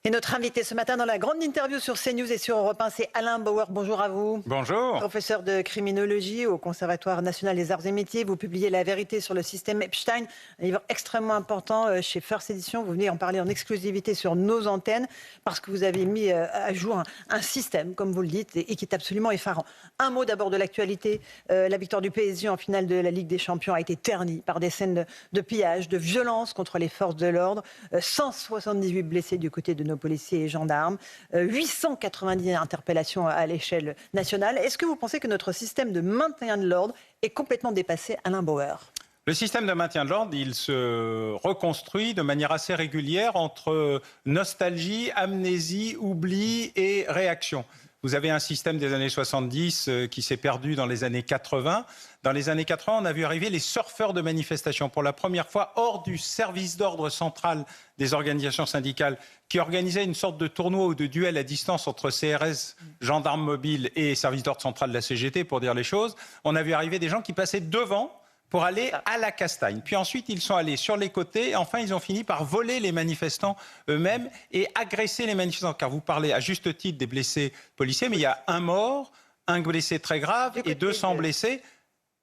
Et notre invité ce matin dans la grande interview sur CNews et sur Europe 1, c'est Alain Bauer. Bonjour à vous. Bonjour. Professeur de criminologie au Conservatoire national des arts et métiers. Vous publiez La vérité sur le système Epstein, un livre extrêmement important chez First Edition. Vous venez en parler en exclusivité sur nos antennes parce que vous avez mis à jour un système, comme vous le dites, et qui est absolument effarant. Un mot d'abord de l'actualité. La victoire du PSG en finale de la Ligue des Champions a été ternie par des scènes de pillage, de violence contre les forces de l'ordre. 178 blessés du côté de nos policiers et gendarmes, 890 interpellations à l'échelle nationale. Est-ce que vous pensez que notre système de maintien de l'ordre est complètement dépassé, Alain Bauer ? Le système de maintien de l'ordre, il se reconstruit de manière assez régulière entre nostalgie, amnésie, oubli et réaction. Vous avez un système des années 70 qui s'est perdu dans les années 80. Dans les années 80, on a vu arriver les surfeurs de manifestation pour la première fois hors du service d'ordre central des organisations syndicales qui organisait une sorte de tournoi ou de duel à distance entre CRS, gendarmes mobiles et service d'ordre central de la CGT, pour dire les choses. On a vu arriver des gens qui passaient devant pour aller à la castagne. Puis ensuite, ils sont allés sur les côtés. Et enfin, ils ont fini par voler les manifestants eux-mêmes et agresser les manifestants. Car vous parlez à juste titre des blessés policiers, mais il y a un mort, un blessé très grave et 200 blessés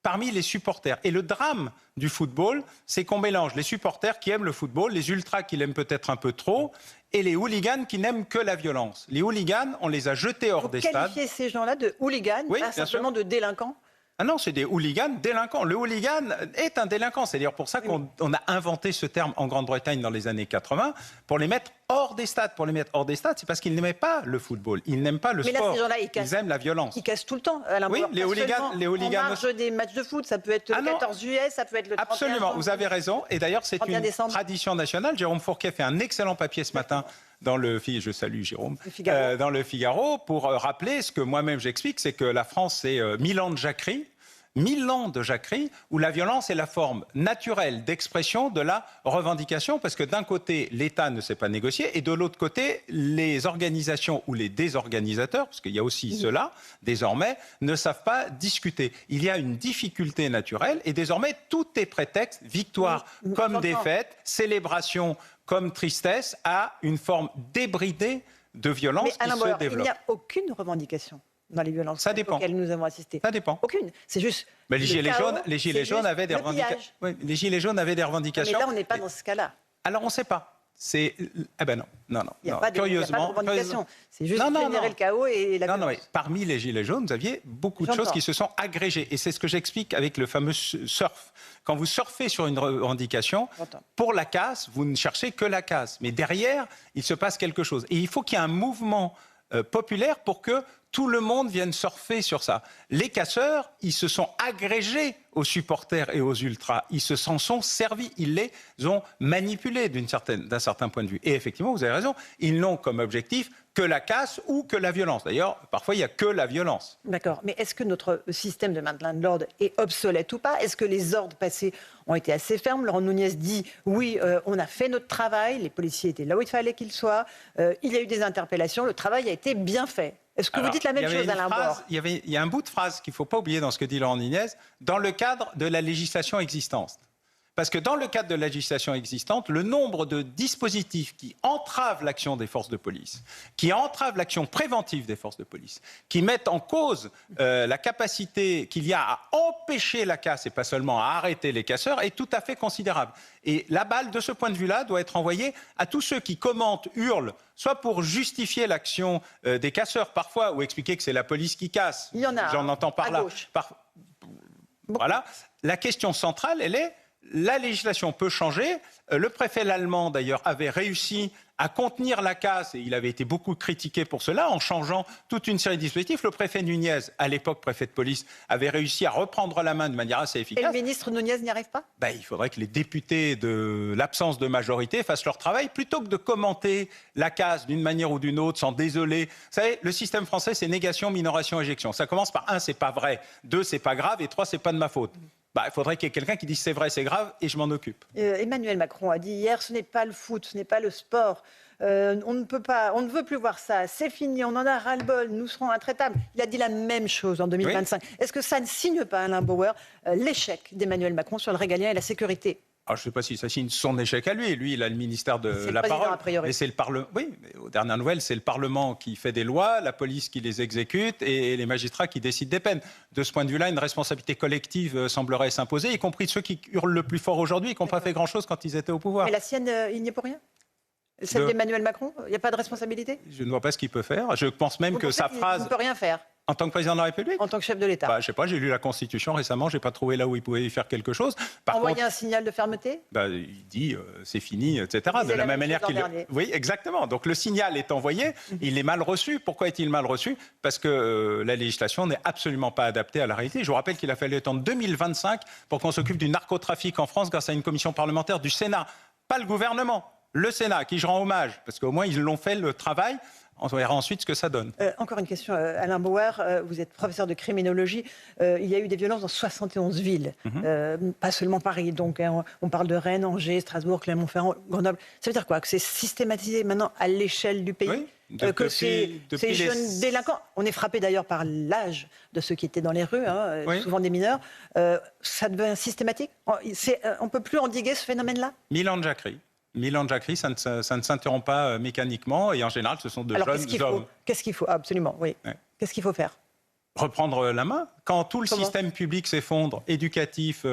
parmi les supporters. Et le drame du football, c'est qu'on mélange les supporters qui aiment le football, les ultras qui l'aiment peut-être un peu trop, et les hooligans qui n'aiment que la violence. Les hooligans, on les a jetés hors des stades. Vous qualifiez ces gens-là de hooligans, oui, pas simplement de délinquants ? Ah non, c'est des hooligans délinquants. Le hooligan est un délinquant. C'est d'ailleurs pour ça qu'on a inventé ce terme en Grande-Bretagne dans les années 80, pour les mettre hors des stades. Pour les mettre hors des stades, c'est parce qu'ils n'aimaient pas le football, ils n'aiment pas le sport. Mais là, ces gens-là, ils aiment la violence. Ils cassent tout le temps. Alain oui, Bauer, les hooligans. En marge des matchs de foot, ça peut être le 14 juillet, ça peut être le 31 Absolument, vous avez raison. Et d'ailleurs, c'est une tradition nationale. Jérôme Fourquet fait un excellent papier ce matin dans je salue Jérôme, dans le Figaro, pour rappeler ce que moi-même j'explique, c'est que la France, c'est 1000 ans de jacquerie. 1000 ans de jacquerie où la violence est la forme naturelle d'expression de la revendication, parce que d'un côté, l'État ne sait pas négocier, et de l'autre côté, les organisations ou les désorganisateurs, parce qu'il y a aussi ceux-là, désormais, ne savent pas discuter. Il y a une difficulté naturelle, et désormais, tout est prétexte, victoire comme défaite, célébration comme tristesse, à une forme débridée de violence qui se développe. Il n'y a aucune revendication dans les violences auxquelles nous avons assisté. Ça dépend. Aucune. C'est juste. Mais les gilets jaunes avaient des revendications. Oui, les gilets jaunes avaient des revendications. Mais là, on n'est pas dans ce cas-là. Alors, on ne sait pas. Eh ben non. Il n'y a pas de revendication. C'est juste générer le chaos et la violence. Non, parmi les gilets jaunes, vous aviez beaucoup de choses qui se sont agrégées. Et c'est ce que j'explique avec le fameux surf. Quand vous surfez sur une revendication, pour la casse, vous ne cherchez que la casse. Mais derrière, il se passe quelque chose. Et il faut qu'il y ait un mouvement populaire pour que tout le monde vienne surfer sur ça. Les casseurs, ils se sont agrégés aux supporters et aux ultras. Ils se s'en sont servis. Ils les ont manipulés d'un certain point de vue. Et effectivement, vous avez raison, ils n'ont comme objectif que la casse ou que la violence. D'ailleurs, parfois, il n'y a que la violence. D'accord. Mais est-ce que notre système de maintien de l'ordre est obsolète ou pas ? Est-ce que les ordres passés ont été assez fermes ? Laurent Nunez dit oui, on a fait notre travail, les policiers étaient là où il fallait qu'ils soient, il y a eu des interpellations, le travail a été bien fait. Est-ce que vous dites la même chose, Alain Bauer ? Il y a un bout de phrase qu'il ne faut pas oublier dans ce que dit Laurent Nunez, dans le cadre de la législation existante. Parce que dans le cadre de la législation existante, le nombre de dispositifs qui entravent l'action des forces de police, qui entravent l'action préventive des forces de police, qui mettent en cause la capacité qu'il y a à empêcher la casse et pas seulement à arrêter les casseurs, est tout à fait considérable. Et la balle, de ce point de vue-là, doit être envoyée à tous ceux qui commentent, hurlent, soit pour justifier l'action des casseurs parfois, ou expliquer que c'est la police qui casse. Il y en a. J'en entends par là. Voilà. La question centrale, elle est: la législation peut changer. Le préfet allemand, d'ailleurs, avait réussi à contenir la casse, et il avait été beaucoup critiqué pour cela, en changeant toute une série de dispositifs. Le préfet Nunez, à l'époque préfet de police, avait réussi à reprendre la main de manière assez efficace. Et le ministre Nunez n'y arrive pas ? Il faudrait que les députés de l'absence de majorité fassent leur travail, plutôt que de commenter la casse d'une manière ou d'une autre, s'en désoler. Vous savez, le système français, c'est négation, minoration, éjection. Ça commence par 1, c'est pas vrai, 2, c'est pas grave, et 3, c'est pas de ma faute. Il faudrait qu'il y ait quelqu'un qui dise c'est vrai, c'est grave, et je m'en occupe. Emmanuel Macron a dit hier, ce n'est pas le foot, ce n'est pas le sport. On ne veut plus voir ça, c'est fini, on en a ras-le-bol, nous serons intraitables. Il a dit la même chose en 2025. Oui. Est-ce que ça ne signe pas, Alain Bauer, l'échec d'Emmanuel Macron sur le régalien et la sécurité ? Alors, je ne sais pas si ça signe son échec à lui. Lui, il a le ministère de la président, parole. a priori. Mais c'est le Parlement. Oui, mais aux dernières nouvelles, c'est le Parlement qui fait des lois, la police qui les exécute et les magistrats qui décident des peines. De ce point de vue-là, une responsabilité collective semblerait s'imposer, y compris ceux qui hurlent le plus fort aujourd'hui et qui n'ont pas fait grand-chose quand ils étaient au pouvoir. Mais la sienne, il n'y est pour rien. Celle d'Emmanuel Macron, il n'y a pas de responsabilité? Je ne vois pas ce qu'il peut faire. Je pense même que sa phrase... Il ne peut rien faire. En tant que président de la République? En tant que chef de l'État. Je ne sais pas, j'ai lu la Constitution récemment, je n'ai pas trouvé là où il pouvait y faire quelque chose. Envoyer un signal de fermeté? Il dit c'est fini, etc. De la même manière qu'il... Oui, exactement. Donc le signal est envoyé, il est mal reçu. Pourquoi est-il mal reçu? Parce que la législation n'est absolument pas adaptée à la réalité. Je vous rappelle qu'il a fallu attendre 2025 pour qu'on s'occupe du narcotrafic en France grâce à une commission parlementaire du Sénat. Pas le gouvernement, le Sénat, à qui je rends hommage, parce qu'au moins ils l'ont fait le travail. On verra ensuite ce que ça donne. Encore une question, Alain Bauer, vous êtes professeur de criminologie. Il y a eu des violences dans 71 villes, pas seulement Paris. Donc on parle de Rennes, Angers, Strasbourg, Clermont-Ferrand, Grenoble. Ça veut dire quoi? Que c'est systématisé maintenant à l'échelle du pays? Oui, que ces jeunes délinquants, on est frappé d'ailleurs par l'âge de ceux qui étaient dans les rues, souvent des mineurs, ça devient systématique? On ne peut plus endiguer ce phénomène-là? Milan Jacquerie. Milan Jacquerie, ça ne s'interrompt pas mécaniquement et en général, ce sont de jeunes hommes. Qu'est-ce qu'il faut? Absolument, oui. Ouais. Qu'est-ce qu'il faut faire? Reprendre la main. Quand tout le système public s'effondre, éducatif,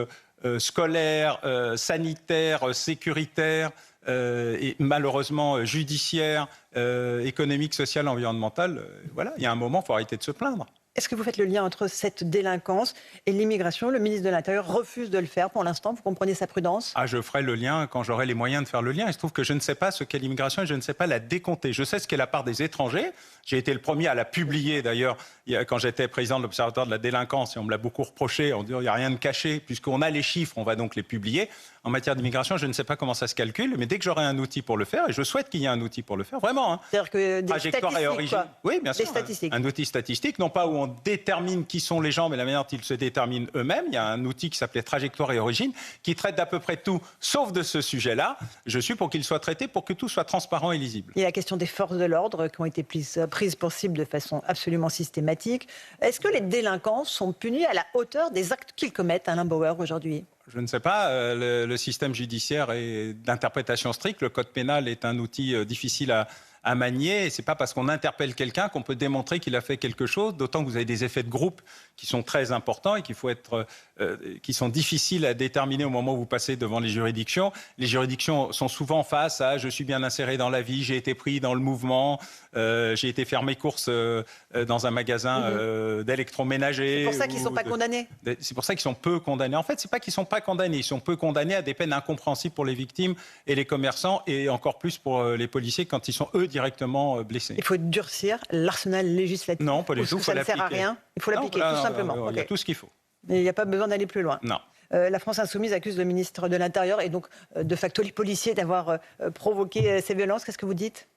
scolaire, sanitaire, sécuritaire et malheureusement judiciaire, économique, social, environnemental, voilà, il y a un moment, il faut arrêter de se plaindre. Est-ce que vous faites le lien entre cette délinquance et l'immigration? Le ministre de l'Intérieur refuse de le faire pour l'instant. Vous comprenez sa prudence? Je ferai le lien quand j'aurai les moyens de faire le lien. Il se trouve que je ne sais pas ce qu'est l'immigration et je ne sais pas la décompter. Je sais ce qu'est la part des étrangers. J'ai été le premier à la publier d'ailleurs quand j'étais président de l'Observatoire de la délinquance et on me l'a beaucoup reproché en disant il n'y a rien de caché puisqu'on a les chiffres, on va donc les publier. En matière d'immigration, je ne sais pas comment ça se calcule, mais dès que j'aurai un outil pour le faire, et je souhaite qu'il y ait un outil pour le faire, vraiment. C'est-à-dire que des trajectoire et origine. Oui, bien sûr. Des statistiques. Un outil statistique, non pas où on détermine qui sont les gens, mais la manière dont ils se déterminent eux-mêmes. Il y a un outil qui s'appelait trajectoire et origine, qui traite d'à peu près tout, sauf de ce sujet-là. Je suis pour qu'il soit traité, pour que tout soit transparent et lisible. Il y a la question des forces de l'ordre qui ont été prises pour cible de façon absolument systématique. Est-ce que les délinquants sont punis à la hauteur des actes qu'ils commettent, Alain Bauer, aujourd'hui? Je ne sais pas. Le système judiciaire est d'interprétation stricte. Le code pénal est un outil difficile à manier. Et ce n'est pas parce qu'on interpelle quelqu'un qu'on peut démontrer qu'il a fait quelque chose, d'autant que vous avez des effets de groupe qui sont très importants et qui sont difficiles à déterminer au moment où vous passez devant les juridictions. Les juridictions sont souvent face à « je suis bien inséré dans la vie, j'ai été pris dans le mouvement, j'ai été faire mes courses dans un magasin d'électroménager ». C'est pour ça qu'ils ne sont pas condamnés. C'est pour ça qu'ils sont peu condamnés. En fait, ce n'est pas qu'ils ne sont pas condamnés, ils sont peu condamnés à des peines incompréhensibles pour les victimes et les commerçants et encore plus pour les policiers quand ils sont eux directement blessés. Il faut durcir l'arsenal législatif. Non, pas du tout. Ça ne sert à rien. Il faut l'appliquer, tout simplement. Il y a tout ce qu'il faut. Mais il n'y a pas besoin d'aller plus loin. Non. La France insoumise accuse le ministre de l'Intérieur et donc de facto les policiers d'avoir provoqué ces violences. Qu'est-ce que vous dites?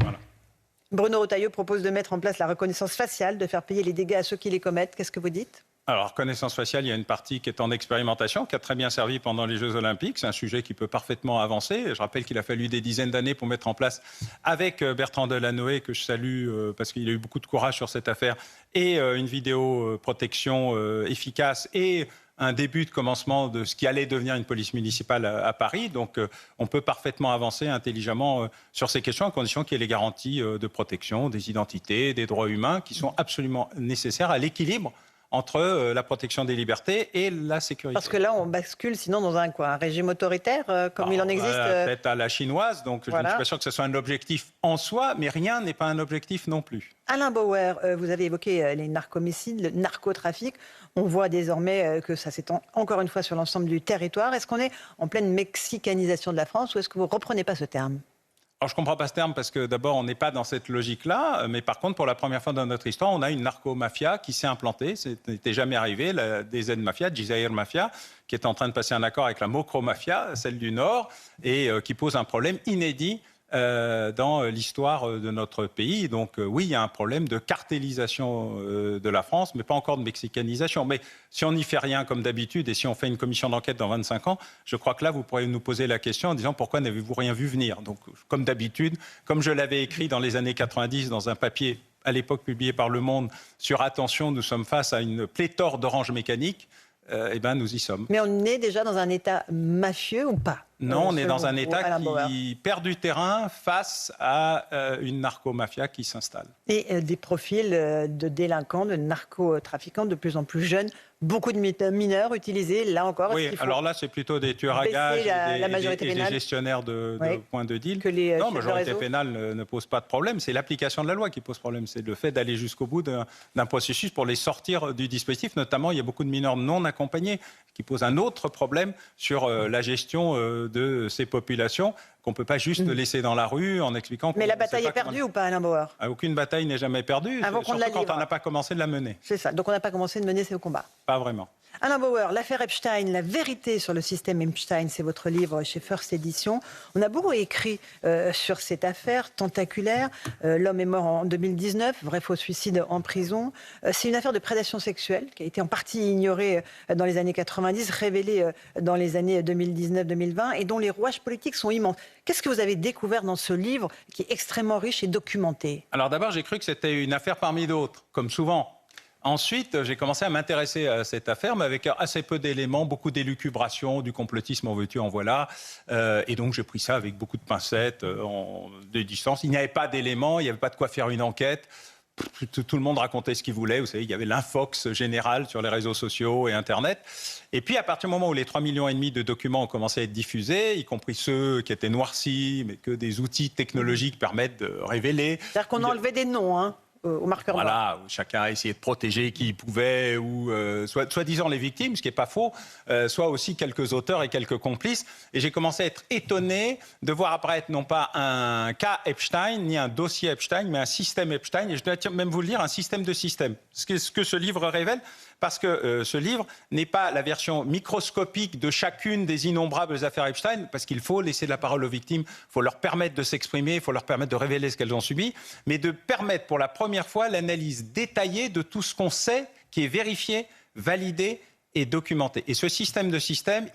Voilà. Bruno Retailleau propose de mettre en place la reconnaissance faciale, de faire payer les dégâts à ceux qui les commettent. Qu'est-ce que vous dites? Alors, reconnaissance faciale, il y a une partie qui est en expérimentation, qui a très bien servi pendant les Jeux Olympiques. C'est un sujet qui peut parfaitement avancer. Je rappelle qu'il a fallu des dizaines d'années pour mettre en place, avec Bertrand Delanoë, que je salue parce qu'il a eu beaucoup de courage sur cette affaire, et une vidéoprotection efficace et un début de commencement de ce qui allait devenir une police municipale à Paris. Donc, on peut parfaitement avancer intelligemment sur ces questions, à condition qu'il y ait les garanties de protection des identités, des droits humains, qui sont absolument nécessaires à l'équilibre entre la protection des libertés et la sécurité. Parce que là, on bascule sinon dans un régime autoritaire, comme il en existe. Peut-être à la chinoise, donc voilà. Je ne suis pas sûr que ce soit un objectif en soi, mais rien n'est pas un objectif non plus. Alain Bauer, vous avez évoqué les narcomicides, le narcotrafic. On voit désormais que ça s'étend encore une fois sur l'ensemble du territoire. Est-ce qu'on est en pleine mexicanisation de la France ou est-ce que vous ne reprenez pas ce terme ? Alors, je ne comprends pas ce terme parce que d'abord, on n'est pas dans cette logique-là. Mais par contre, pour la première fois dans notre histoire, on a une narco-mafia qui s'est implantée. Ce n'était jamais arrivé. La DZ Mafia, Jazeera Mafia, qui est en train de passer un accord avec la Mokro Mafia, celle du Nord, et qui pose un problème inédit dans l'histoire de notre pays. Donc oui, il y a un problème de cartélisation de la France, mais pas encore de mexicanisation. Mais si on n'y fait rien comme d'habitude et si on fait une commission d'enquête dans 25 ans, je crois que là, vous pourrez nous poser la question en disant pourquoi n'avez-vous rien vu venir. Donc comme d'habitude, comme je l'avais écrit dans les années 90 dans un papier à l'époque publié par Le Monde sur « Attention, nous sommes face à une pléthore d'oranges mécaniques », nous y sommes. Mais on est déjà dans un État mafieux ou pas? Non, on est dans un État Alain Bauer. qui perd du terrain face à une narcomafia qui s'installe. Et des profils de délinquants, de narcotrafiquants de plus en plus jeunes. Beaucoup de mineurs utilisés, là encore. Oui, alors là, c'est plutôt des tueurs à gages et des gestionnaires de points de deal. Non, majorité pénale ne pose pas de problème. C'est l'application de la loi qui pose problème. C'est le fait d'aller jusqu'au bout d'un processus pour les sortir du dispositif. Notamment, il y a beaucoup de mineurs non accompagnés qui posent un autre problème sur la gestion de ces populations qu'on ne peut pas juste laisser dans la rue en expliquant... Mais la bataille est perdue ou pas, Alain Bauer? Aucune bataille n'est jamais perdue, surtout quand on n'a pas commencé de la mener. C'est ça, donc on n'a pas commencé de mener ces combats. Pas vraiment. Alain Bauer, l'affaire Epstein, la vérité sur le système Epstein, c'est votre livre chez First Edition. On a beaucoup écrit sur cette affaire tentaculaire. L'homme est mort en 2019, vrai faux suicide en prison. C'est une affaire de prédation sexuelle qui a été en partie ignorée dans les années 90, révélée dans les années 2019-2020 et dont les rouages politiques sont immenses. Qu'est-ce que vous avez découvert dans ce livre qui est extrêmement riche et documenté? Alors d'abord, j'ai cru que c'était une affaire parmi d'autres, comme souvent. Ensuite, j'ai commencé à m'intéresser à cette affaire, mais avec assez peu d'éléments, beaucoup d'élucubrations, du complotisme en veux-tu, en voilà. Et donc, j'ai pris ça avec beaucoup de pincettes, de distance. Il n'y avait pas d'éléments, il n'y avait pas de quoi faire une enquête. Tout le monde racontait ce qu'il voulait. Vous savez, il y avait l'infox général sur les réseaux sociaux et Internet. Et puis, à partir du moment où les 3,5 millions de documents ont commencé à être diffusés, y compris ceux qui étaient noircis, mais que des outils technologiques permettent de révéler... C'est-à-dire qu'on enlevait des noms, hein, au marqueur blanc. Voilà, où chacun a essayé de protéger qui il pouvait, ou soi-disant les victimes, ce qui n'est pas faux, soit aussi quelques auteurs et quelques complices. Et j'ai commencé à être étonné de voir apparaître non pas un cas Epstein, ni un dossier Epstein, mais un système Epstein. Et je dois même vous le dire, un système de système. Ce que ce livre révèle, parce que ce livre n'est pas la version microscopique de chacune des innombrables affaires Epstein, parce qu'il faut laisser la parole aux victimes, il faut leur permettre de s'exprimer, il faut leur permettre de révéler ce qu'elles ont subi, mais de permettre pour la première fois l'analyse détaillée de tout ce qu'on sait, qui est vérifié, validé et documenté. Et ce système de système,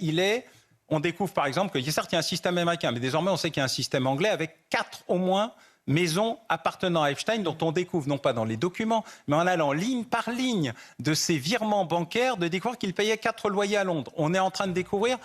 on découvre par exemple qu'il y a un système américain, mais désormais on sait qu'il y a un système anglais avec 4 au moins maisons appartenant à Epstein, dont on découvre, non pas dans les documents, mais en allant ligne par ligne de ses virements bancaires, de découvrir qu'il payait 4 loyers à Londres. On est en train de découvrir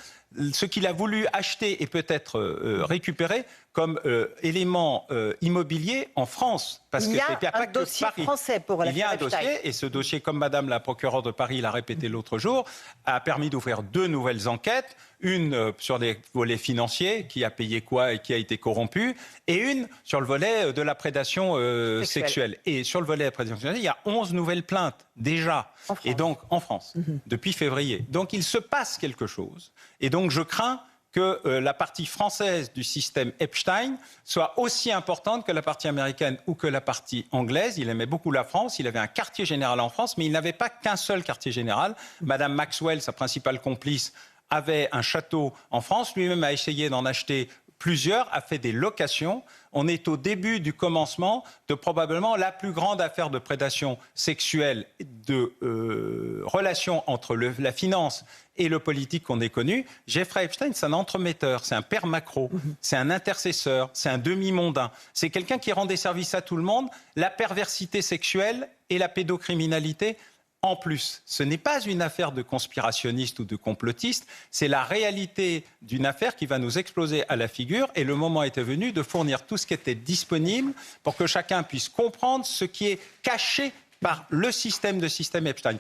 ce qu'il a voulu acheter et peut-être récupérer comme élément immobilier en France. Parce il y a que un dossier français pour l'affaire Epstein. Il y a un dossier, et ce dossier, comme Madame la procureure de Paris l'a répété l'autre jour, a permis d'ouvrir 2 nouvelles enquêtes. Une sur les volets financiers, qui a payé quoi et qui a été corrompu, et une sur le volet de la prédation sexuelle. Et sur le volet de la prédation sexuelle, il y a 11 nouvelles plaintes déjà, et donc en France, depuis février. Donc il se passe quelque chose. Et donc je crains que la partie française du système Epstein soit aussi importante que la partie américaine ou que la partie anglaise. Il aimait beaucoup la France, il avait un quartier général en France, mais il n'avait pas qu'un seul quartier général. Madame Maxwell, sa principale complice, avait un château en France, lui-même a essayé d'en acheter plusieurs, a fait des locations. On est au début du commencement de probablement la plus grande affaire de prédation sexuelle, de relation entre la finance et le politique qu'on ait connu. Jeffrey Epstein, c'est un entremetteur, c'est un père macro, c'est un intercesseur, c'est un demi-mondain. C'est quelqu'un qui rend des services à tout le monde. La perversité sexuelle et la pédocriminalité, en plus, ce n'est pas une affaire de conspirationniste ou de complotiste, c'est la réalité d'une affaire qui va nous exploser à la figure, et le moment était venu de fournir tout ce qui était disponible pour que chacun puisse comprendre ce qui est caché par le système Epstein.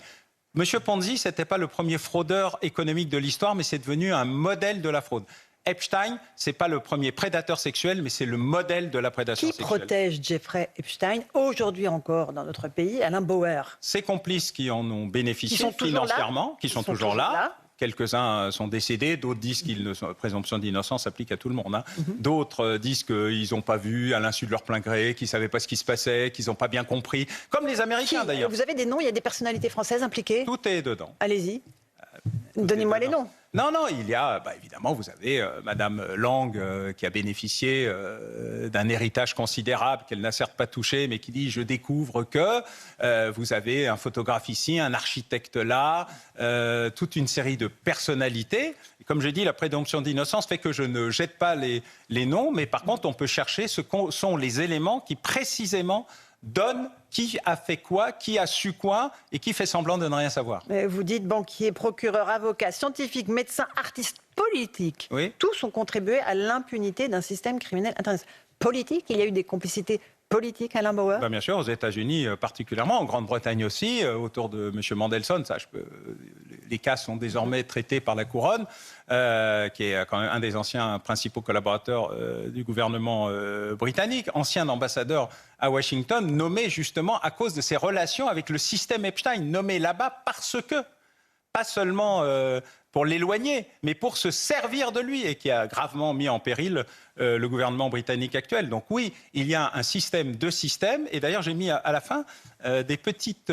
Monsieur Ponzi, ce n'était pas le premier fraudeur économique de l'histoire, mais c'est devenu un modèle de la fraude. Epstein, ce n'est pas le premier prédateur sexuel, mais c'est le modèle de la prédation sexuelle. Qui protège Jeffrey Epstein aujourd'hui encore dans notre pays? Alain Bauer. Ses complices qui en ont bénéficié financièrement, qui sont toujours là. Quelques-uns sont décédés, d'autres disent que la présomption d'innocence s'applique à tout le monde. Hein. D'autres disent qu'ils n'ont pas vu à l'insu de leur plein gré, qu'ils ne savaient pas ce qui se passait, qu'ils n'ont pas bien compris. Comme les Américains d'ailleurs. Vous avez des noms, il y a des personnalités françaises impliquées? Tout est dedans. Allez-y. Donnez-moi les noms. Non, il y a, évidemment, vous avez Madame Lang qui a bénéficié d'un héritage considérable qu'elle n'a certes pas touché, mais qui dit « je découvre que vous avez un photographe ici, un architecte là, toute une série de personnalités ». Comme je dis, la présomption d'innocence fait que je ne jette pas les noms, mais par contre, on peut chercher ce sont les éléments qui précisément donne qui a fait quoi, qui a su quoi et qui fait semblant de ne rien savoir. Vous dites banquier, procureur, avocat, scientifique, médecin, artiste, politique. Oui. Tous ont contribué à l'impunité d'un système criminel international. Politique, il y a eu des complicités politiques, Alain Bauer? Bien sûr, aux États-Unis particulièrement, en Grande-Bretagne aussi, autour de M. Mandelson. Les cas sont désormais traités par la Couronne, qui est quand même un des anciens principaux collaborateurs du gouvernement britannique, ancien ambassadeur à Washington, nommé justement à cause de ses relations avec le système Epstein, nommé là-bas parce que, pas seulement pour l'éloigner, mais pour se servir de lui, et qui a gravement mis en péril le gouvernement britannique actuel. Donc oui, il y a un système de systèmes, et d'ailleurs j'ai mis à la fin des petites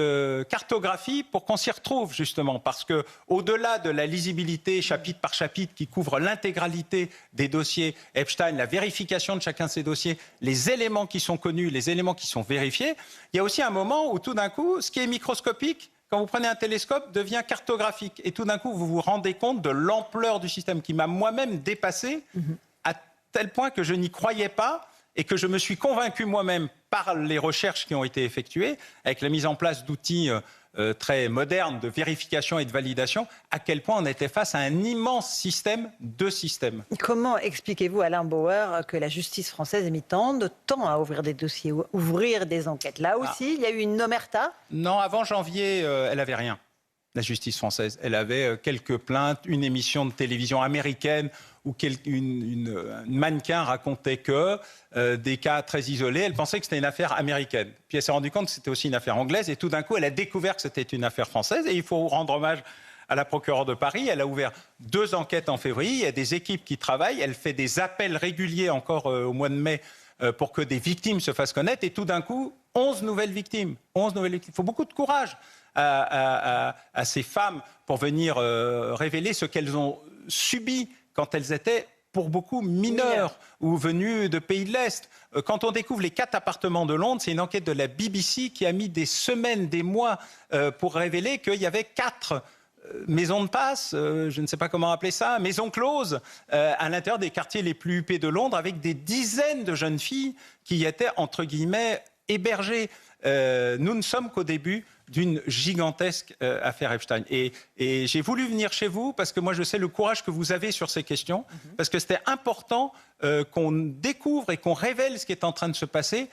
cartographies pour qu'on s'y retrouve justement, parce que au-delà de la lisibilité chapitre par chapitre qui couvre l'intégralité des dossiers Epstein, la vérification de chacun de ces dossiers, les éléments qui sont connus, les éléments qui sont vérifiés, il y a aussi un moment où tout d'un coup, ce qui est microscopique, quand vous prenez un télescope, devient cartographique. Et tout d'un coup, vous vous rendez compte de l'ampleur du système qui m'a moi-même dépassé à tel point que je n'y croyais pas et que je me suis convaincu moi-même par les recherches qui ont été effectuées, avec la mise en place d'outils très modernes de vérification et de validation, à quel point on était face à un immense système de systèmes. Comment expliquez-vous, Alain Bauer, que la justice française ait mis tant de temps à ouvrir des dossiers, ouvrir des enquêtes? Là aussi, il y a eu une omerta? Non, avant janvier, elle n'avait rien, la justice française. Elle avait quelques plaintes, une émission de télévision américaine où une mannequin racontait que des cas très isolés, elle pensait que c'était une affaire américaine. Puis elle s'est rendue compte que c'était aussi une affaire anglaise, et tout d'un coup, elle a découvert que c'était une affaire française. Et il faut rendre hommage à la procureure de Paris. Elle a ouvert 2 enquêtes en février. Il y a des équipes qui travaillent. Elle fait des appels réguliers encore au mois de mai pour que des victimes se fassent connaître. Et tout d'un coup, 11 nouvelles victimes. 11 nouvelles victimes. Il faut beaucoup de courage à ces femmes pour venir révéler ce qu'elles ont subi quand elles étaient pour beaucoup mineurs ou venus de pays de l'Est. Quand on découvre les 4 appartements de Londres, c'est une enquête de la BBC qui a mis des semaines, des mois pour révéler qu'il y avait 4 maisons de passe, je ne sais pas comment appeler ça, maisons closes, à l'intérieur des quartiers les plus huppés de Londres, avec des dizaines de jeunes filles qui y étaient, entre guillemets, hébergées. Nous ne sommes qu'au début d'une gigantesque affaire Epstein. Et j'ai voulu venir chez vous parce que moi, je sais le courage que vous avez sur ces questions, parce que c'était important qu'on découvre et qu'on révèle ce qui est en train de se passer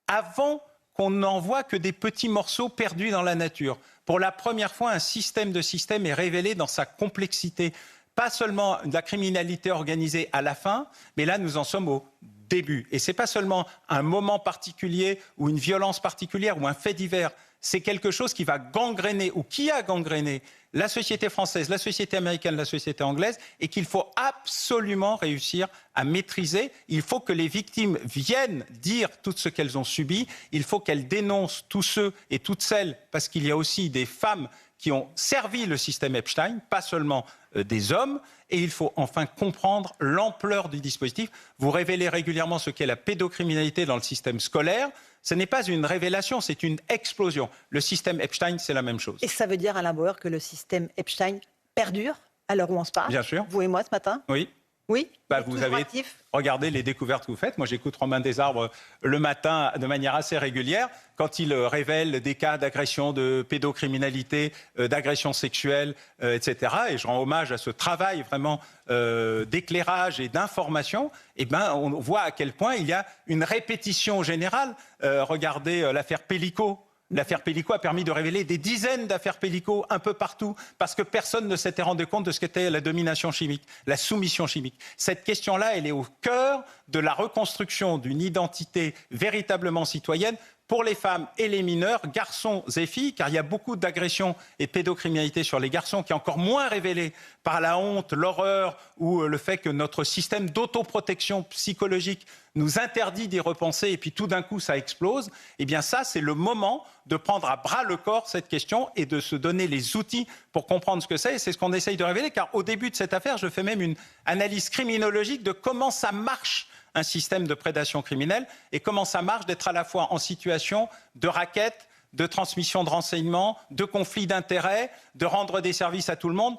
avant qu'on n'en voit que des petits morceaux perdus dans la nature. Pour la première fois, un système de système est révélé dans sa complexité. Pas seulement de la criminalité organisée à la fin, mais là, nous en sommes au début. Et ce n'est pas seulement un moment particulier ou une violence particulière ou un fait divers. C'est quelque chose qui va gangréner ou qui a gangréné la société française, la société américaine, la société anglaise, et qu'il faut absolument réussir à maîtriser. Il faut que les victimes viennent dire tout ce qu'elles ont subi. Il faut qu'elles dénoncent tous ceux et toutes celles, parce qu'il y a aussi des femmes qui ont servi le système Epstein, pas seulement des hommes. Et il faut enfin comprendre l'ampleur du dispositif. Vous révélez régulièrement ce qu'est la pédocriminalité dans le système scolaire. Ce n'est pas une révélation, c'est une explosion. Le système Epstein, c'est la même chose. Et ça veut dire, Alain Bauer, que le système Epstein perdure à l'heure où on se parle? Bien sûr. Vous et moi ce matin? Oui. Oui. Vous avez regardé les découvertes que vous faites. Moi, j'écoute Romain Desarbres le matin de manière assez régulière quand il révèle des cas d'agression, de pédocriminalité, d'agression sexuelle, etc. Et je rends hommage à ce travail vraiment d'éclairage et d'information. Eh bien, on voit à quel point il y a une répétition générale. Regardez l'affaire Pellico. L'affaire Pellico a permis de révéler des dizaines d'affaires Pellico un peu partout parce que personne ne s'était rendu compte de ce qu'était la domination chimique, la soumission chimique. Cette question-là, elle est au cœur de la reconstruction d'une identité véritablement citoyenne pour les femmes et les mineurs, garçons et filles, car il y a beaucoup d'agressions et de pédocriminalité sur les garçons qui est encore moins révélée par la honte, l'horreur ou le fait que notre système d'autoprotection psychologique nous interdit d'y repenser et puis tout d'un coup ça explose. Eh bien ça, c'est le moment de prendre à bras le corps cette question et de se donner les outils pour comprendre ce que c'est. Et c'est ce qu'on essaye de révéler, car au début de cette affaire, je fais même une analyse criminologique de comment ça marche un système de prédation criminelle et comment ça marche d'être à la fois en situation de racket, de transmission de renseignements, de conflit d'intérêts, de rendre des services à tout le monde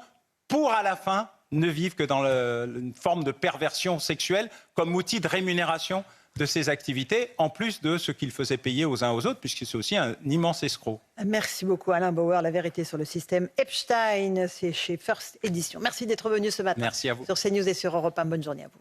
pour à la fin ne vivre que dans une forme de perversion sexuelle comme outil de rémunération de ses activités, en plus de ce qu'il faisait payer aux uns aux autres, puisque c'est aussi un immense escroc. Merci beaucoup Alain Bauer. La vérité sur le système Epstein, c'est chez First Edition. Merci d'être venu ce matin. Merci à vous. Sur CNews et sur Europe 1. Bonne journée à vous.